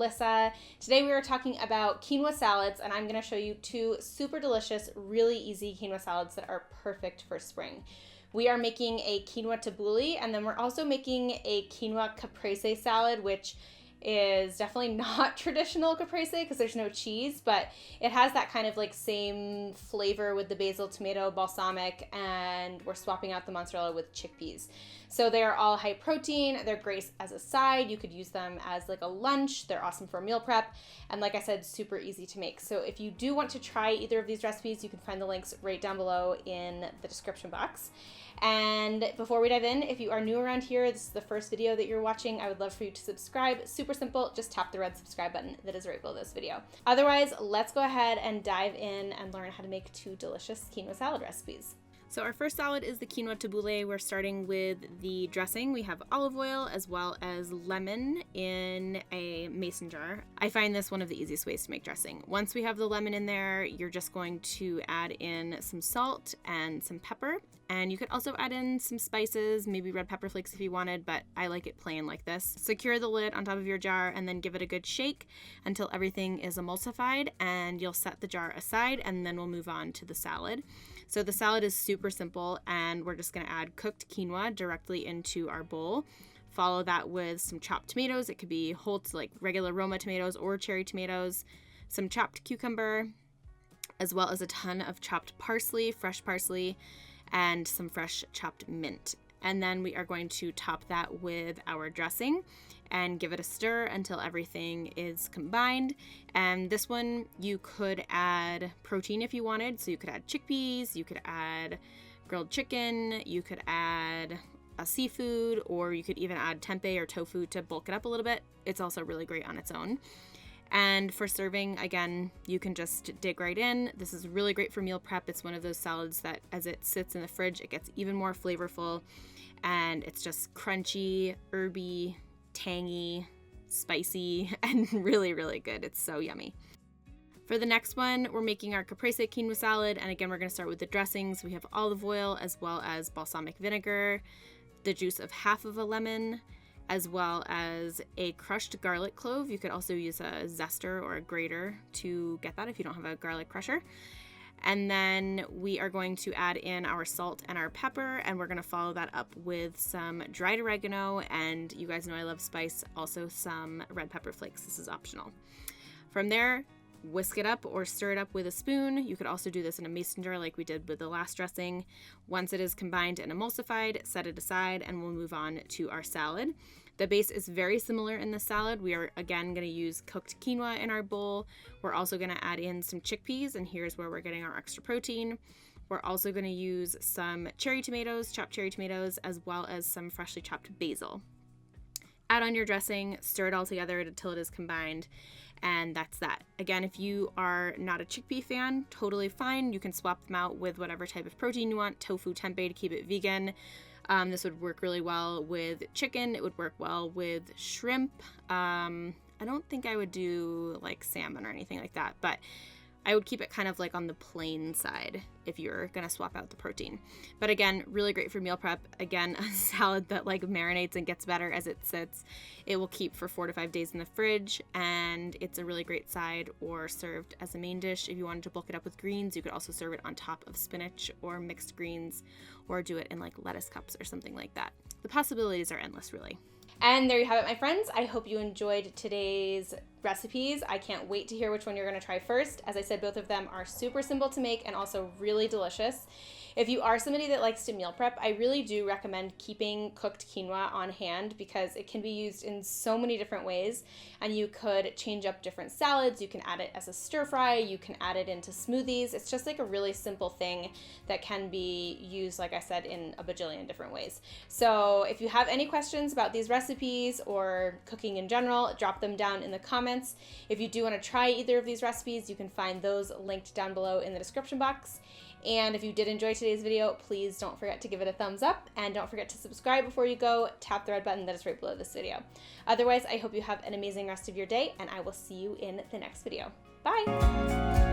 Alyssa. Today we are talking about quinoa salads, and I'm going to show you two super delicious, really easy quinoa salads that are perfect for spring. We are making a quinoa tabbouleh, and then we're also making a quinoa caprese salad, which is definitely not traditional caprese because there's no cheese, but it has that kind of like same flavor with the basil, tomato, balsamic, and we're swapping out the mozzarella with chickpeas. So they are all high protein. They're great as a side. You could use them as like a lunch. They're awesome for meal prep. And like I said, super easy to make. So if you do want to try either of these recipes, you can find the links right down below in the description box. And before we dive in, if you are new around here, this is the first video that you're watching, I would love for you to subscribe. Super simple, just tap the red subscribe button that is right below this video. Otherwise, let's go ahead and dive in and learn how to make two delicious quinoa salad recipes. So our first salad is the quinoa tabbouleh. We're starting with the dressing. We have olive oil as well as lemon in a mason jar. I find this one of the easiest ways to make dressing. Once we have the lemon in there, you're just going to add in some salt and some pepper. And you could also add in some spices, maybe red pepper flakes if you wanted, but I like it plain like this. Secure the lid on top of your jar and then give it a good shake until everything is emulsified, and you'll set the jar aside, and then we'll move on to the salad. So the salad is super simple, and we're just gonna add cooked quinoa directly into our bowl. Follow that with some chopped tomatoes. It could be whole, like regular Roma tomatoes or cherry tomatoes, some chopped cucumber, as well as a ton of chopped parsley, fresh parsley, and some fresh chopped mint. And then we are going to top that with our dressing and give it a stir until everything is combined. And this one, you could add protein if you wanted. So you could add chickpeas, you could add grilled chicken, you could add a seafood, or you could even add tempeh or tofu to bulk it up a little bit. It's also really great on its own. And for serving, again, you can just dig right in. This is really great for meal prep. It's one of those salads that as it sits in the fridge, it gets even more flavorful, and it's just crunchy, herby, tangy, spicy, and really, really good. It's so yummy. For the next one, we're making our caprese quinoa salad, and again, we're gonna start with the dressings. We have olive oil as well as balsamic vinegar, the juice of half of a lemon, as well as a crushed garlic clove. You could also use a zester or a grater to get that if you don't have a garlic crusher. And then we are going to add in our salt and our pepper, and we're gonna follow that up with some dried oregano, and you guys know I love spice, also some red pepper flakes. This is optional. From there, whisk it up or stir it up with a spoon. You could also do this in a mason jar like we did with the last dressing. Once it is combined and emulsified, set it aside, and we'll move on to our salad. The base is very similar in the salad. We are again going to use cooked quinoa in our bowl. We're also going to add in some chickpeas, and here's where we're getting our extra protein. We're also going to use some cherry tomatoes, chopped cherry tomatoes, as well as some freshly chopped basil. Add on your dressing, stir it all together until it is combined, and that's that. Again, if you are not a chickpea fan, totally fine. You can swap them out with whatever type of protein you want, tofu, tempeh to keep it vegan. This would work really well with chicken. It would work well with shrimp. I don't think I would do like salmon or anything like that, but I would keep it kind of like on the plain side if you're gonna swap out the protein. But again, really great for meal prep. Again, a salad that like marinates and gets better as it sits. It will keep for 4 to 5 days in the fridge, and it's a really great side or served as a main dish. If you wanted to bulk it up with greens, you could also serve it on top of spinach or mixed greens, or do it in like lettuce cups or something like that. The possibilities are endless, really. And there you have it, my friends. I hope you enjoyed today's recipes. I can't wait to hear which one you're gonna try first. As I said, both of them are super simple to make and also really delicious. If you are somebody that likes to meal prep, I really do recommend keeping cooked quinoa on hand because it can be used in so many different ways, and you could change up different salads. You can add it as a stir fry. You can add it into smoothies. It's just like a really simple thing that can be used, like I said, in a bajillion different ways. So if you have any questions about these recipes or cooking in general, drop them down in the comments. If you do want to try either of these recipes, you can find those linked down below in the description box. And if you did enjoy today's video, please don't forget to give it a thumbs up, and don't forget to subscribe before you go. Tap the red button that is right below this video. Otherwise, I hope you have an amazing rest of your day, and I will see you in the next video. Bye!